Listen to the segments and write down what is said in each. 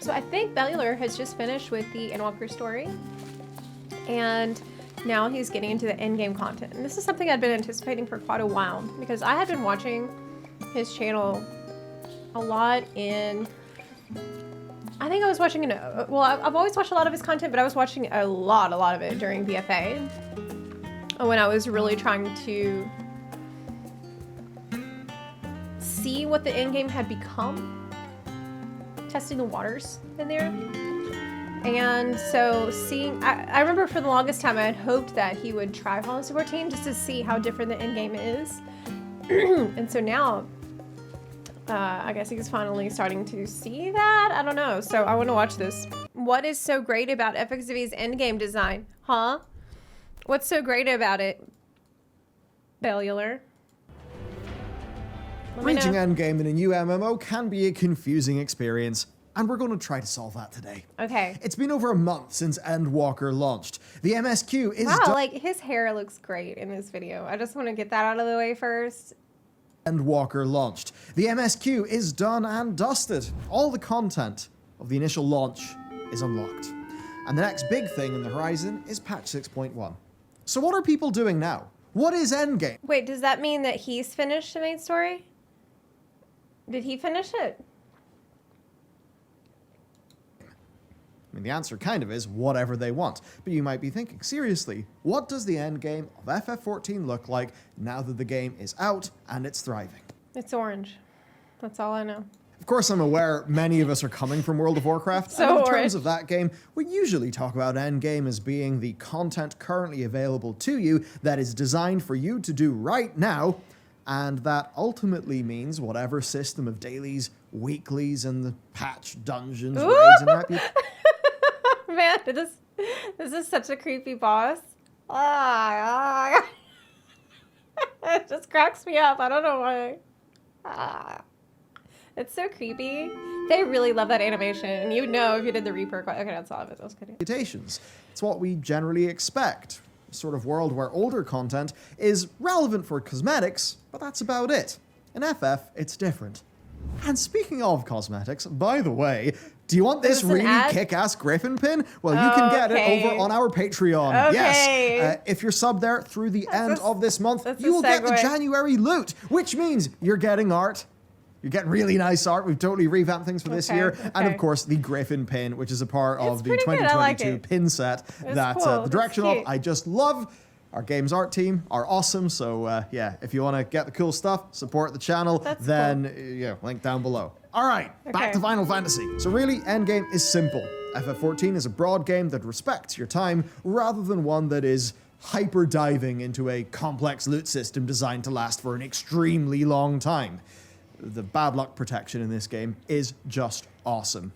So I think Bellular has just finished with the Endwalker story, and now he's getting into the endgame content. And this is something I'd been anticipating for quite a while, because I had been watching his channel a lot in... I think I was watching well, I've always watched a lot of his content, but I was watching a lot of it during BFA, when I was really trying to see what the endgame had become, testing the waters in there. And so I remember for the longest time I had hoped that he would try Final Fantasy 14 just to see how different the endgame is. And so now, I guess he's finally starting to see that. I don't know. So I want to watch this. What is so great about FFXIV's endgame design? Huh? What's so great about it? Bellular. Reaching endgame in a new MMO can be a confusing experience, and we're going to try to solve that today. Okay. It's been over a month since Endwalker launched. The MSQ is wow, like his hair looks great in this video. I just want to get that out of the way first. Endwalker launched. The MSQ is done and dusted. All the content of the initial launch is unlocked. And the next big thing on the horizon is patch 6.1. So what are people doing now? What is Endgame? Wait, does that mean that he's finished the main story? Did he finish it? I mean, the answer kind of is whatever they want. But you might be thinking, seriously, what does the endgame of FF14 look like now that the game is out and it's thriving? It's orange. That's all I know. Of course, I'm aware many of us are coming from World of Warcraft, So and in orange. terms of that game, we usually talk about Endgame as being the content currently available to you that is designed for you to do right now, and that ultimately means whatever system of dailies, weeklies, and the patch dungeons, raids, and that. Man, this is such a creepy boss. It just cracks me up. I don't know why. It's so creepy. They really love that animation. You know if you did the Reaper. Okay, that's all of it. I was kidding. Mutations. It's what we generally expect. A sort of world where older content is relevant for cosmetics, but that's about it. In FF, it's different. And speaking of cosmetics, by the way, do you want this really kick-ass Griffin pin? Well, you can get it over on our Patreon. Okay. Yes. If you're subbed there through the end of this month, you will get the January loot, which means you're getting art. You're getting really nice art. We've totally revamped things for this year. And of course, the Griffin pin, which is a part of the 2022 pin set that the direction of I just love. Our games art team are awesome. So yeah, if you want to get the cool stuff, support the channel, yeah, link down below. All right, back to Final Fantasy. So really, Endgame is simple. FF14 is a broad game that respects your time rather than one that is hyper diving into a complex loot system designed to last for an extremely long time. The bad luck protection in this game is just awesome.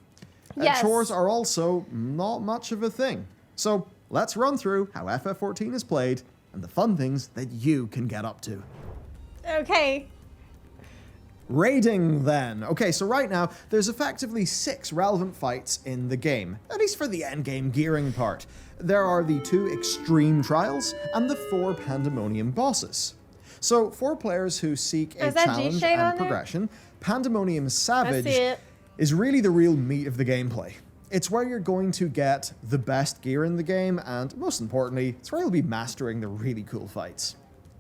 Yes. Chores are also not much of a thing. So let's run through how FF14 is played and the fun things that you can get up to. Okay. Raiding, then. Okay, so right now, there's effectively 6 relevant fights in the game, at least for the endgame gearing part. There are the 2 extreme trials and the 4 pandemonium bosses. So, for players who seek a challenge and progression, Pandemonium Savage is really the real meat of the gameplay. It's where you're going to get the best gear in the game, and most importantly, it's where you'll be mastering the really cool fights.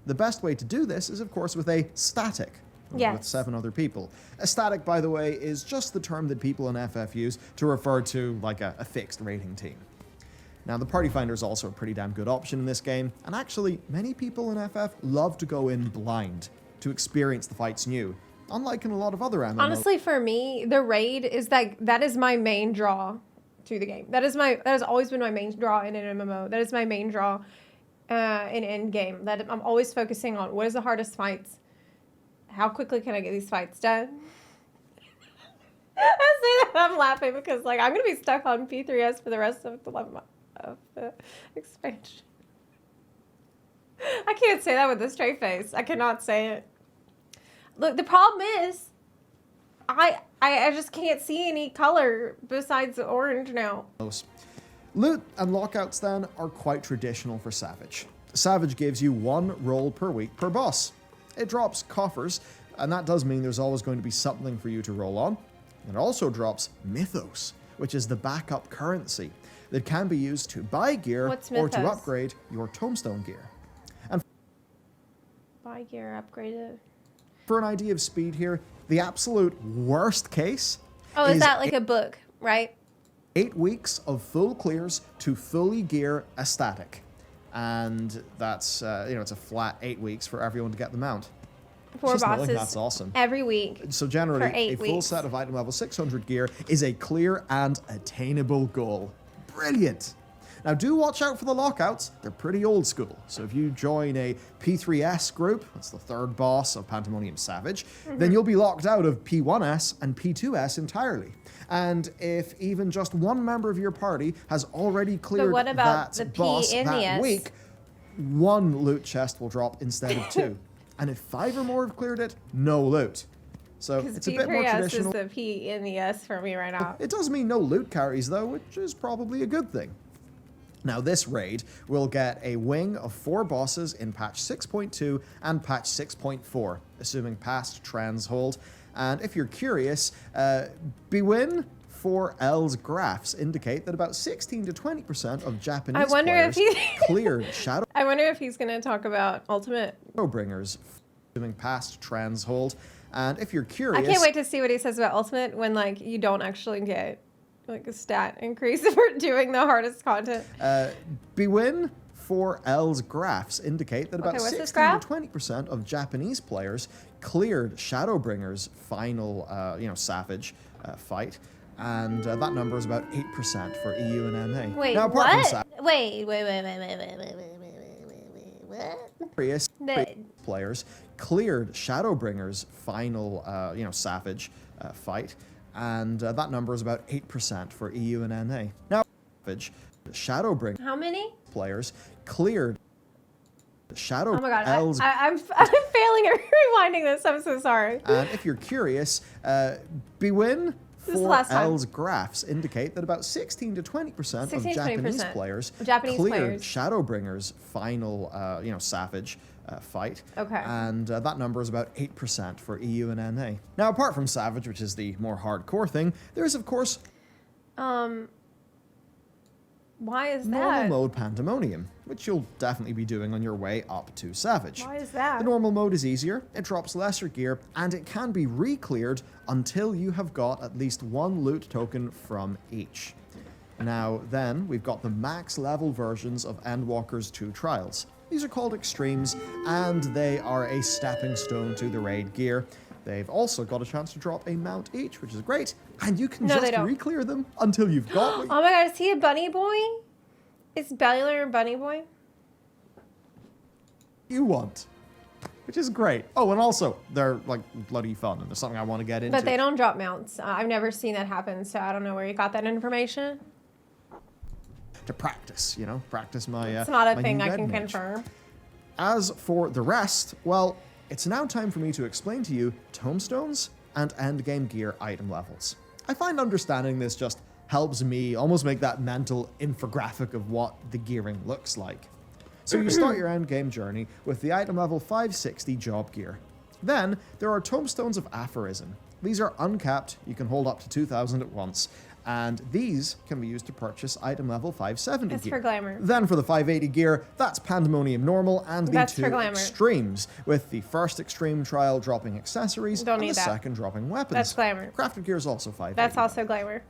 The best way to do this is, of course, with a static. With 7 other people. A static, by the way, is just the term that people in FF use to refer to like a fixed rating team. Now, the Party Finder is also a pretty damn good option in this game, and actually, many people in FF love to go in blind to experience the fights new, unlike in a lot of other MMOs. Honestly, for me, the raid is that is my main draw to the game. That has always been my main draw in an MMO. That is my main draw in Endgame. That I'm always focusing on what is the hardest fights. How quickly can I get these fights done? I say that I'm laughing because like I'm gonna be stuck on P3S for the rest of the expansion. I can't say that with a straight face. I cannot say it. Look, the problem is, I just can't see any color besides orange now. Loot and lockouts then are quite traditional for Savage. Savage gives you 1 roll per week per boss. It drops coffers, and that does mean there's always going to be something for you to roll on. It also drops Mythos, which is the backup currency that can be used to buy gear What's or to mythos? upgrade your tomestone gear. And Buy gear, upgrade it. for an idea of speed here, the absolute worst case Oh, is that like a book, right? 8 weeks of full clears to fully gear a static. And that's, it's a flat 8 weeks for everyone to get the mount. 4 Just knowing bosses that's awesome. every week. So generally, for 8 a full weeks. set of item level 600 gear is a clear and attainable goal. Brilliant! Now do watch out for the lockouts, they're pretty old school. So if you join a P3S group, that's the third boss of Pandemonium Savage, then you'll be locked out of P1S and P2S entirely. And if even just one member of your party has already cleared what about that the boss P and the that S? week, 1 loot chest will drop instead of 2. And if 5 or more have cleared it, no loot. So Because it's a bit more P3S traditional. is the P and the S for me right now. It does mean no loot carries though, which is probably a good thing. Now this raid will get a wing of 4 bosses in patch 6.2 and patch 6.4, assuming past trends hold. And if you're curious, Bwin 4L's graphs indicate that about 16 to 20% of Japanese wonder if players he- cleared Shadowbringers, I wonder if he's going to talk about Ultimate. assuming past trends hold. And if you're I curious, can't wait to see what he says about Ultimate when, like, you don't actually get, like, a stat increase for doing the hardest content. Bwin 4L's graphs indicate that about Okay, what's this 16 graph? to 20% of Japanese players cleared Shadowbringer's final, Savage fight, and that number is about 8% for EU and NA. Wait, now, apart from what? Savage, Wait. The- players cleared Shadowbringer's final, Savage fight, and that number is about 8% for EU and NA. Now, Savage, Shadowbringer How many? players cleared Shadow Oh my god, L's. I'm failing at rewinding this. I'm so sorry. And if you're curious, Bwin This is the last time. 4L's graphs indicate that about 16 to 20% of 16 to Japanese 20% players of Japanese cleared players. Shadowbringer's final, Savage fight. Okay. And that number is about 8% for EU and NA. Now, apart from Savage, which is the more hardcore thing, there's, of course, Why is normal that? mode Pandemonium, which you'll definitely be doing on your way up to Savage. Why is that? The normal mode is easier, it drops lesser gear, and it can be re-cleared until you have got at least 1 loot token from each. Now then, we've got the max level versions of Endwalker's 2 trials. These are called Extremes, and they are a stepping stone to the raid gear. They've also got a chance to drop a mount each, which is great, and you can No, they just don't. re-clear them until you've got what Oh my god, is he a bunny boy? Is Bellular a bunny boy? you want. Which is great. Oh, and also, they're like bloody fun, and there's something I want to get into. But they don't drop mounts. I've never seen that happen, so I don't know where you got that information. To practice, practice my. It's not a my thing new I red can mage. confirm. As for the rest, well, it's now time for me to explain to you tomestones and endgame gear item levels. I find understanding this just helps me almost make that mental infographic of what the gearing looks like. So you start your endgame journey with the item level 560 job gear. Then there are tomestones of aphorism. These are uncapped, you can hold up to 2,000 at once, and these can be used to purchase item level 570 It's gear. for glamour. Then for the 580 gear, that's Pandemonium Normal and the That's 2 for glamour. Extremes, with the first Extreme trial dropping accessories Don't and need the that. second dropping weapons. That's glamour. Crafted gear is also 580. That's also glamour.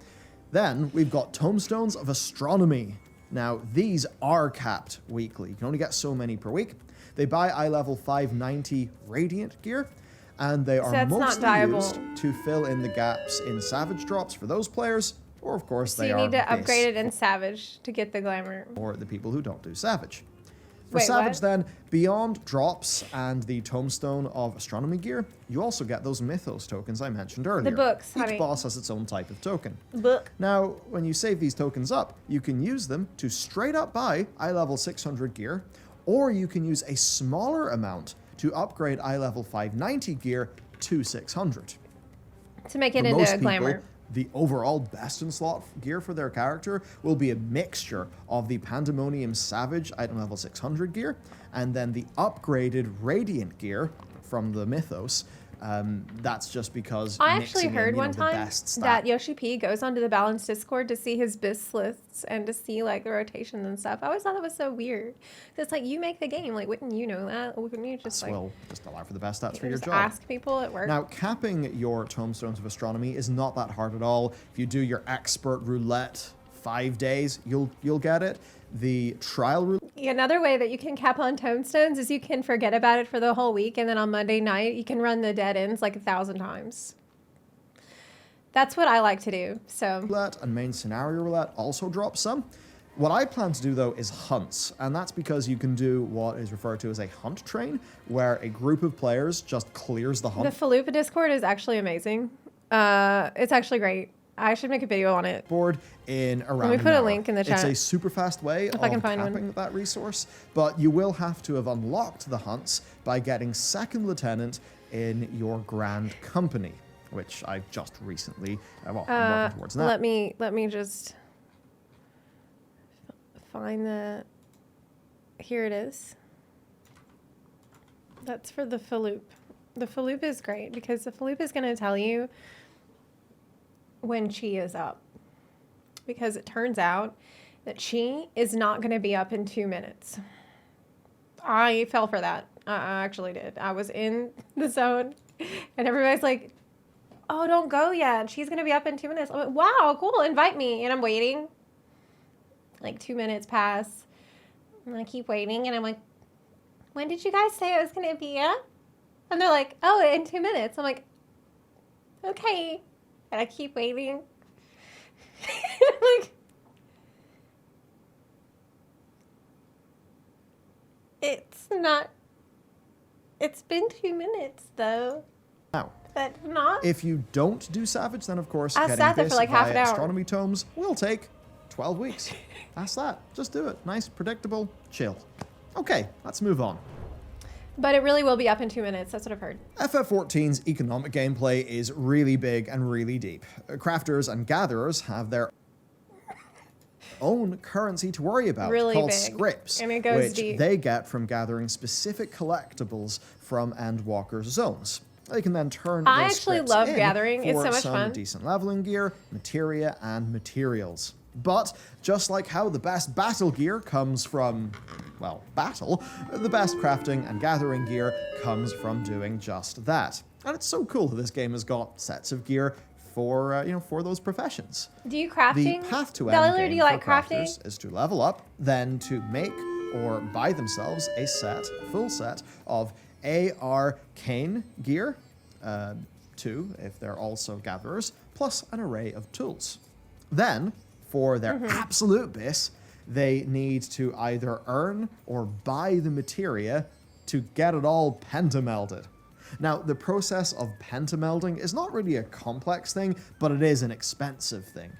Then we've got Tomestones of Astronomy. Now, these are capped weekly. You can only get so many per week. They buy eye level 590 Radiant gear, and they are that's not mostly dyeable. used to fill in the gaps in Savage drops for those players, or of course So they you are need to base upgrade it in Savage to get the glamour. for the people who don't do Savage. For Wait, Savage what? then, beyond drops and the Tomestone of Astronomy gear, you also get those Mythos tokens I mentioned earlier. books, Each honey. boss has its own type of token. Book. Now, when you save these tokens up, you can use them to straight up buy eye level 600 gear, or you can use a smaller amount to upgrade eye level 590 gear to 600. To make it For into most a glamour. people, the overall best in slot gear for their character will be a mixture of the Pandemonium Savage item level 600 gear and then the upgraded Radiant gear from the Mythos That's just because I actually heard one the time best that Yoshi P goes onto the Balance Discord to see his BIS lists and to see like the rotations and stuff. I always thought that was so weird. It's like, you make the game, like, wouldn't you know that? Wouldn't you just like just allow for the best stats for you your just job. ask people at work? Now, capping your tomestones of astronomy is not that hard at all. If you do your expert roulette 5 days, you'll get it. The trial roulette. Another way that you can cap on tomestones is you can forget about it for the whole week, and then on Monday night you can run the dead ends like 1,000 times. That's what I like to do. So Roulette and main scenario roulette also drop some. What I plan to do though is hunts, and that's because you can do what is referred to as a hunt train, where a group of players just clears the hunt. the Falupa Discord is actually amazing. It's actually great. I should make a video on it. Board in around Let me put an a hour. link in the It's chat. a super fast way of I can find one. capping that resource, but you will have to have unlocked the hunts by getting second lieutenant in your grand company, which I just recently, I'm working towards that. Let me just find the. Here it is. That's for the Falup. The Falup is great because the Falup is going to tell you when chi is up. Because it turns out that chi is not going to be up in 2 minutes. I fell for that. I actually did. I was in the zone and everybody's like, oh, don't go yet. She's going to be up in 2 minutes. I'm like, wow, cool. Invite me. And I'm waiting. Like 2 minutes pass. And I keep waiting. And I'm like, when did you guys say it was going to be up? And they're like, oh, in 2 minutes. I'm like, okay. And I keep waiting. I'm like, it's not. It's been 2 minutes, though. Now, But not. if you don't do Savage, then of course I getting sat there this for like half via an hour. astronomy tomes will take 12 weeks. That's that. Just do it. Nice, predictable, chill. Okay, let's move on. But it really will be up in 2 minutes. That's what I've heard. FF14's economic gameplay is really big and really deep. Crafters and gatherers have their own currency to worry about, Really called big. scripts, And it goes which deep. they get from gathering specific collectibles from Endwalker's zones. They can then turn I those actually scripts love in gathering. It's for so much some fun. decent leveling gear, materia, and materials. But just like how the best battle gear comes from, well, battle, the best crafting and gathering gear comes from doing just that. And it's so cool that this game has got sets of gear for, for those professions. Do you crafting? The path to Bellulars, Endgame do you like for crafting? crafters is to level up, then to make or buy themselves a full set of arcane gear, 2 if they're also gatherers, plus an array of tools. Then, for their absolute bis, they need to either earn or buy the materia to get it all pentamelded. Now, the process of pentamelding is not really a complex thing, but it is an expensive thing.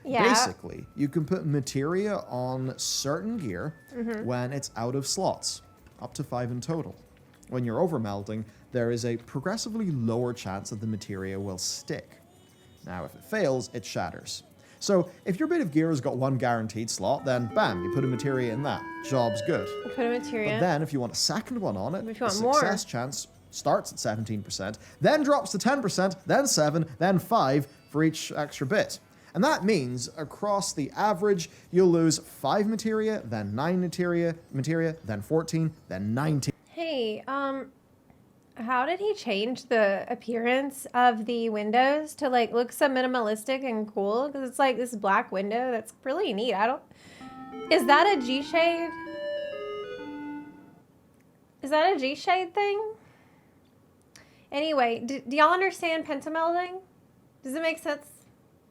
Yeah. Basically, you can put materia on certain gear when it's out of slots, up to 5 in total. When you're overmelding, there is a progressively lower chance that the materia will stick. Now, if it fails, it shatters. So, if your bit of gear has got 1 guaranteed slot, then bam, you put a materia in that. Job's good. You put a materia. But then, if you want a second one on it, If you the want more. success chance starts at 17%, then drops to 10%, then 7, then 5 for each extra bit. And that means across the average, you'll lose 5 materia, then 9 materia, then 14, then 19. Hey, how did he change the appearance of the windows to like look so minimalistic and cool? Because it's like this black window that's really neat. Is that a G-shade? Is that a G-shade thing? Anyway, do y'all understand pentamelding? Does it make sense?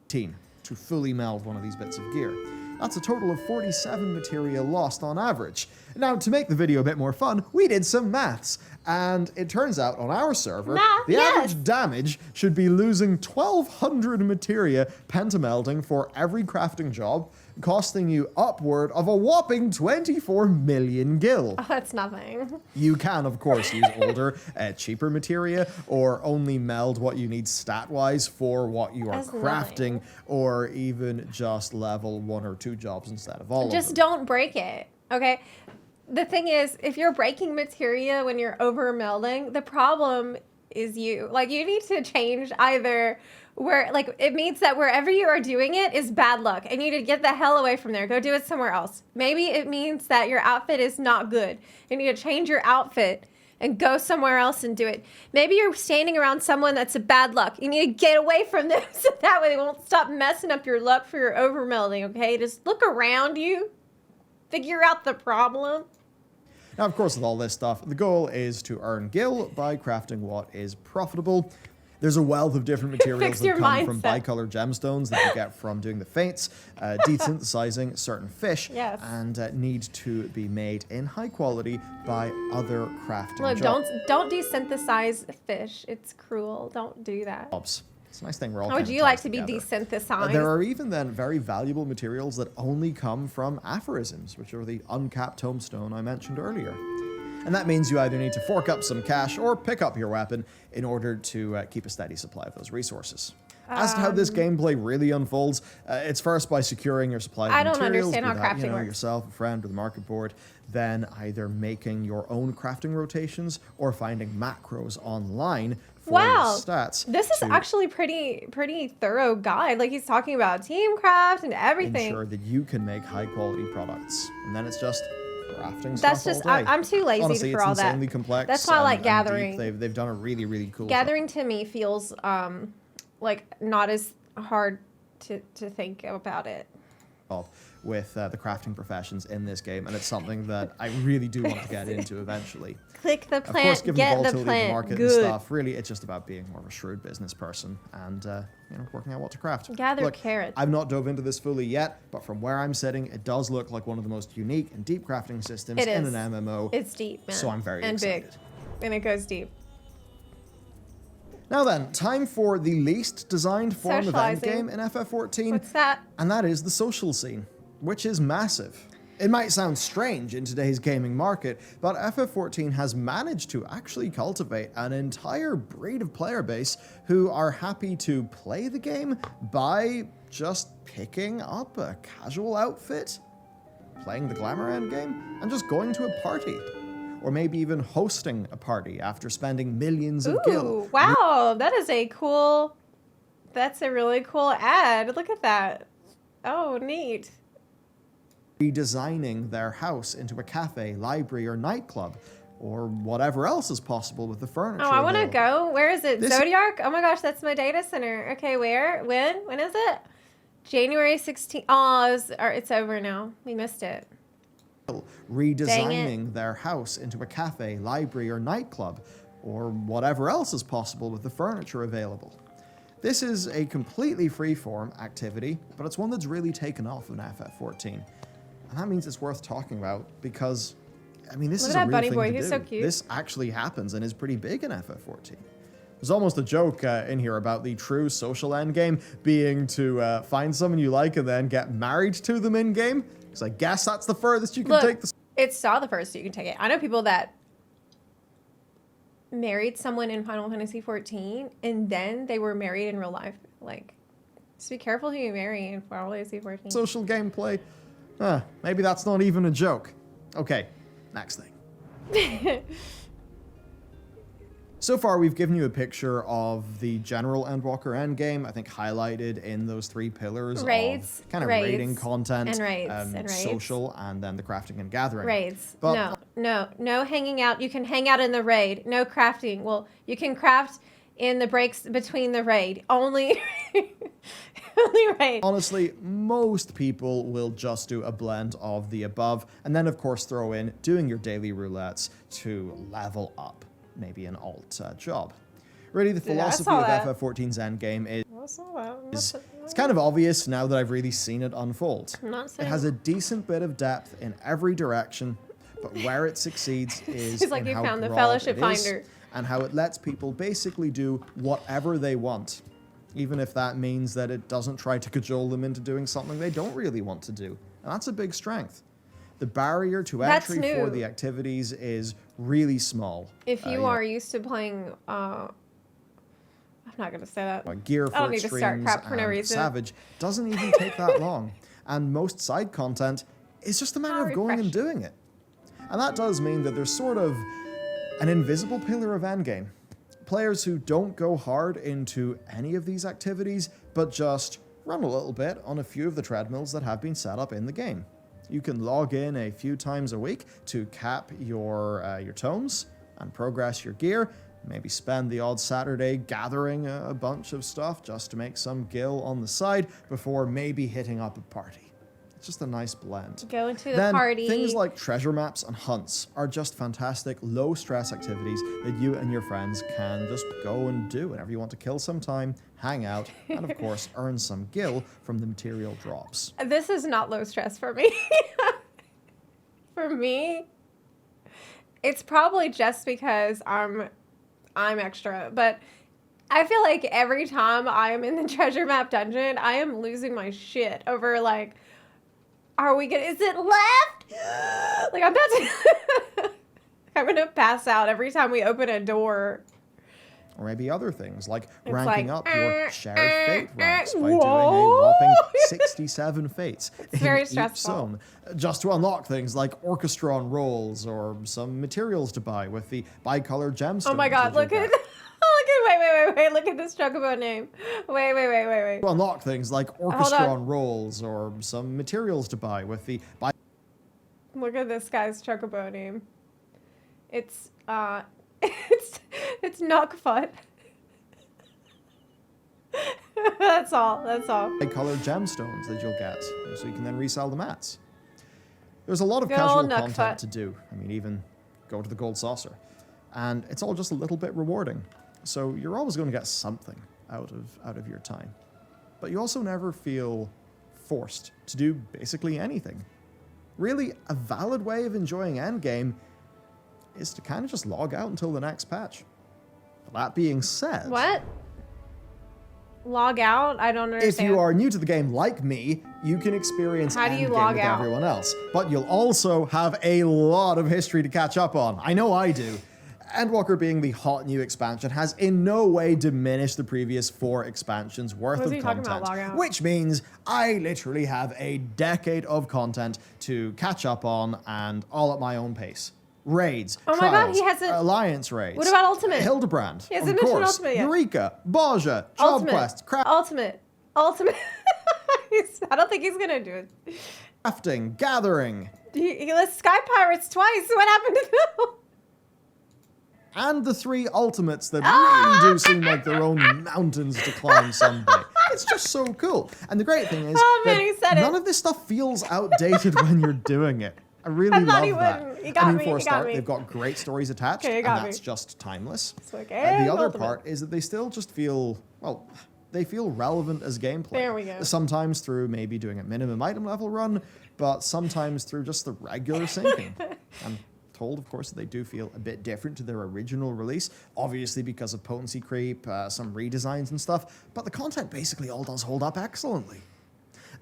To fully meld one of these bits of gear. That's a total of 47 materia lost on average. Now, to make the video a bit more fun, we did some maths, and it turns out on our server, Math, the yes. average damage should be losing 1,200 materia pentamelding for every crafting job, costing you upward of a whopping 24 million gil. Oh, that's nothing. You can, of course, use older, cheaper materia, or only meld what you need stat-wise for what you are That's crafting, nothing. or even just level 1 or 2 jobs instead of all of them. Just don't break it, okay? The thing is, if you're breaking materia when you're over melding, the problem is you. Like, you need to change either where, like, it means that wherever you are doing it is bad luck. And you need to get the hell away from there. Go do it somewhere else. Maybe it means that your outfit is not good. You need to change your outfit and go somewhere else and do it. Maybe you're standing around someone that's a bad luck. You need to get away from them so that way they won't stop messing up your luck for your overmelding, okay? Just look around you. Figure out the problem. Now, of course, with all this stuff, the goal is to earn gil by crafting what is profitable. There's a wealth of different materials that come from bicolored gemstones that you get from doing the fates, desynthesizing certain fish, and need to be made in high quality by other crafting jobs. Don't desynthesize fish. It's cruel. Don't do that. It's a nice thing we're all. How would you like to be desynthesized? There are even then very valuable materials that only come from aphorisms, which are the uncapped tomestone I mentioned earlier. And that means you either need to fork up some cash or pick up your weapon in order to keep a steady supply of those resources. As to how this gameplay really unfolds, it's first by securing your supply of materials. I don't understand how crafting works. Yourself, a friend with a market board, then either making your own crafting rotations or finding macros online for stats. This is actually pretty thorough guide. Like, he's talking about team craft and everything. Ensure that you can make high quality products. And then it's just crafting That's stuff just, all day. I'm too lazy Honestly, for all that. It's insanely complex. That's why I like gathering. They've done a really, really cool Gathering to me feels like not as hard to think about it. With the crafting professions in this game, and it's something that I really do want to get into eventually. Click the plant, of course, given get the volatility the plant, of the market good. and stuff, really it's just about being more of a shrewd business person and working out what to craft. Gather carrots. I've not dove into this fully yet, but from where I'm sitting, it does look like one of the most unique and deep crafting systems in an MMO. It's deep, man. So I'm very excited. Big. And it goes deep. Now then, time for the least designed form of endgame in FF14. What's that? And that is the social scene, which is massive. It might sound strange in today's gaming market, but FF14 has managed to actually cultivate an entire breed of player base who are happy to play the game by just picking up a casual outfit, playing the glamour endgame, and just going to a party. Or maybe even hosting a party after spending millions of gil. Wow, that's a really cool ad. Look at that. Oh, neat. Redesigning their house into a cafe, library, or nightclub, or whatever else is possible with the furniture. Oh, I want to go. Where is it? Zodiac? Oh my gosh, that's my data center. Okay, where? When? When is it? January 16th. Oh, it's over now. We missed it. Redesigning their house into a cafe, library, or nightclub, or whatever else is possible with the furniture available. This is a completely free-form activity, but it's one that's really taken off in FF14. And that means it's worth talking about because, I mean, this is a real thing to do. He's so cute. This actually happens and is pretty big in FF14. There's almost a joke in here about the true social endgame being to find someone you like and then get married to them in-game. Because I guess that's the furthest you can take this. It's not the furthest you can take it. I know people that married someone in Final Fantasy XIV and then they were married in real life. Like, just be careful who you marry in Final Fantasy XIV. Social gameplay. Maybe that's not even a joke. Okay, next thing. So far, we've given you a picture of the general Endwalker endgame, I think highlighted in those three pillars of kind of raiding content, social, and then the crafting and gathering. Raids. But no hanging out. You can hang out in the raid. No crafting. Well, you can craft in the breaks between the raid. Only raid. Honestly, most people will just do a blend of the above, and then of course throw in doing your daily roulettes to level up. Maybe an alt job. Really, the philosophy of FF14's endgame is it's kind of obvious now that I've really seen it unfold. It has a decent bit of depth in every direction, but where it succeeds is It's like you found the Fellowship Finder. And how it lets people basically do whatever they want, even if that means that it doesn't try to cajole them into doing something they don't really want to do. And that's a big strength. The barrier to entry for the activities is really small. If you are used to playing, I'm not going to say that. Gear for Extremes and Savage doesn't even take that long. And most side content is just a matter of going and doing it. And that does mean that there's sort of an invisible pillar of endgame players who don't go hard into any of these activities, but just run a little bit on a few of the treadmills that have been set up in the game. You can log in a few times a week to cap your tomes and progress your gear. Maybe spend the odd Saturday gathering a bunch of stuff just to make some gil on the side before maybe hitting up a party. It's just a nice blend. Go into the party. Things like treasure maps and hunts are just fantastic, low-stress activities that you and your friends can just go and do whenever you want to kill some time, hang out, and of course, earn some gil from the material drops. This is not low stress for me. For me, it's probably just because I'm extra, but I feel like every time I am in the treasure map dungeon, I am losing my shit over like, is it left? Like I'm about to, I'm gonna pass out every time we open a door. Or maybe other things, like ranking up your shared fate ranks by doing a whoa. whopping 67 fates It's very in each stressful. zone, just to unlock things like orchestron rolls or some materials to buy with the bicolor gemstones. Oh my god, look at, wait, look at this chocobo name. Wait. To unlock things like orchestron rolls or some materials to buy with the Look at this guy's chocobo name. It's it's Knockfoot. That's all. bicolor gemstones that you'll get, so you can then resell the mats. There's a lot of Good casual old content Knockfoot. to do. I mean, even go to the gold saucer. And it's all just a little bit rewarding. So you're always going to get something out of your time. But you also never feel forced to do basically anything. Really, a valid way of enjoying Endgame is to kind of just log out until the next patch. That being said... What? Log out? I don't understand. If you are new to the game like me, you can experience How do you Endgame log with out? everyone else. But you'll also have a lot of history to catch up on. I know I do. Endwalker being the hot new expansion has in no way diminished the previous 4 expansions worth What is of he talking content. about, log out? Which means I literally have a decade of content to catch up on and all at my own pace. Raids, Oh my god, trials, he hasn't... alliance raids. What about Ultimate? Hildebrand, He hasn't of mentioned course, Ultimate yet. Eureka, Baja, Job Ultimate. Quest, Ultimate. I don't think he's gonna do it. crafting, gathering, He lists Sky Pirates twice. What happened to them? and the 3 ultimates that really do seem like their own mountains to climb someday. It's just so cool. And the great thing is Oh, man, that he said it. none of this stuff feels outdated when you're doing it. I really I thought love he that. wouldn't. He got I mean, me, for a he got start, me. they've got great stories attached, Okay, he and got that's me. just timeless. It's like, The and other Ultimate. part is that they still just feel, well, they feel relevant as gameplay. There we go. Sometimes through maybe doing a minimum item level run, but sometimes through just the regular syncing. I'm told, of course, that they do feel a bit different to their original release, obviously because of potency creep, some redesigns and stuff, but the content basically all does hold up excellently.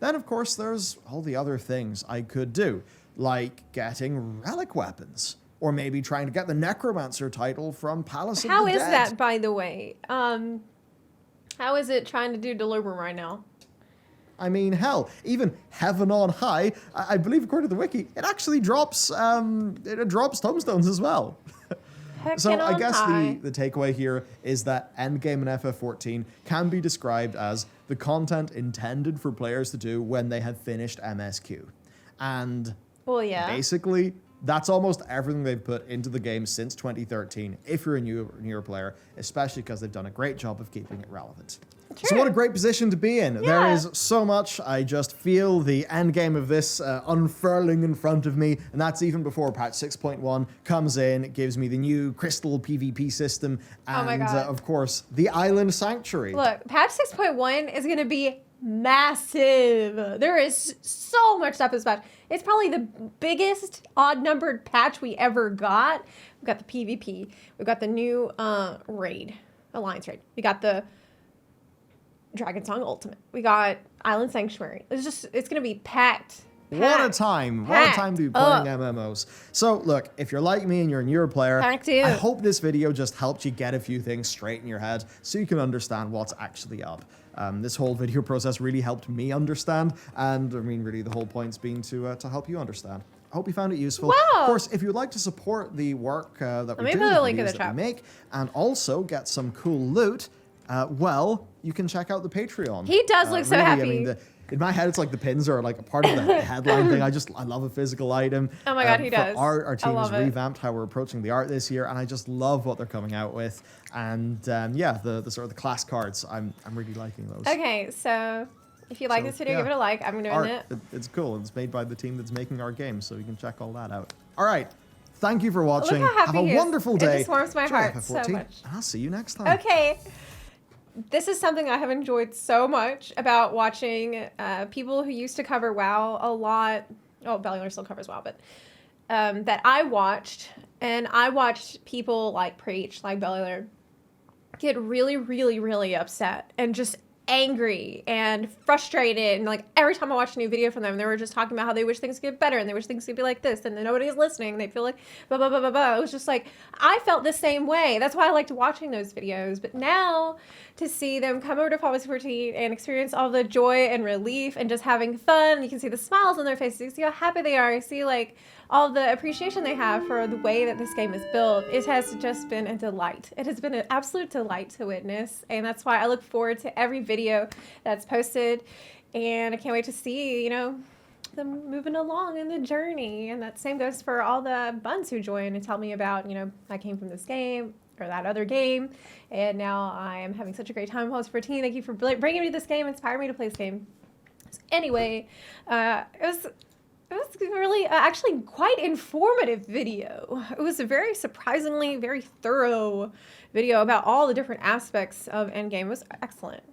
Then, of course, there's all the other things I could do, like getting relic weapons, or maybe trying to get the Necromancer title from Palace of How the is Dead. that, by the way? How is it trying to do Delubrum right now? I mean, hell, even Heaven on High, I believe according to the wiki, it actually drops tomestones as well. So Heckin' I on guess high. the takeaway here is that Endgame and FF14 can be described as the content intended for players to do when they have finished MSQ. And Well, yeah. basically, that's almost everything they've put into the game since 2013, if you're a newer player, especially because they've done a great job of keeping it relevant. So True. what a great position to be in. There Yeah. is so much. I just feel the end game of this unfurling in front of me, and that's even before patch 6.1 comes in. It gives me the new crystal PvP system, and Oh my God. of course, the Island Sanctuary. Look, patch 6.1 is going to be massive. There is so much stuff in this patch. It's probably the biggest odd-numbered patch we ever got. We've got the PvP. We've got the new raid, Alliance raid. We got the Dragon Song Ultimate. We got Island Sanctuary. It's going to be packed. What a time. What a Packed time to be playing up. MMOs. So, look, if you're like me and you're a newer player, Packed I up. hope this video just helped you get a few things straight in your head so you can understand what's actually up. This whole video process really helped me understand, and I mean, really, the whole point's been to help you understand. I hope you found it useful. Wow. Of course, if you would like to support the work that we me do, put the a link in videos the that chat. we make, and also get some cool loot, well, you can check out the Patreon. He does look so really, happy. I mean, in my head, it's like the pins are like a part of the headline thing. I love a physical item. Oh my God, he For does. art, our I team has love it. revamped how we're approaching the art this year, and I just love what they're coming out with. And yeah, the sort of the class cards, I'm really liking those. Okay, so if you like So, this video, yeah. give it a like. I'm doing Art, it. it's cool. It's made by the team that's making our game, so you can check all that out. All right. Thank you for watching. how happy Have he a is. wonderful It day. just warms my Enjoy heart so FF14, much. and I'll see you next time. Okay. This is something I have enjoyed so much about watching people who used to cover WoW a lot. Oh, Bellulars still covers WoW, but that I watched. And I watched people like Preach, like Bellular, get really, really, really upset and just angry and frustrated. And like every time I watched a new video from them, they were just talking about how they wish things could get better and they wish things could be like this, and then nobody's listening. They feel like blah, blah, blah, blah, blah. It was just like, I felt the same way. That's why I liked watching those videos. But now to see them come over to Fall 14 and experience all the joy and relief and just having fun, you can see the smiles on their faces. You see how happy they are. You see like all the appreciation they have for the way that this game is built. It has just been a delight. It has been an absolute delight to witness, and that's why I look forward to every video that's posted, and I can't wait to see, you know, them moving along in the journey. And that same goes for all the buns who join and tell me about, you know, I came from this game or that other game, and now I am having such a great time with Fall 14. Thank you for bringing me this game, inspiring me to play this game. So anyway, it was really actually quite informative video. It was a very surprisingly very thorough video about all the different aspects of Endgame. It was excellent.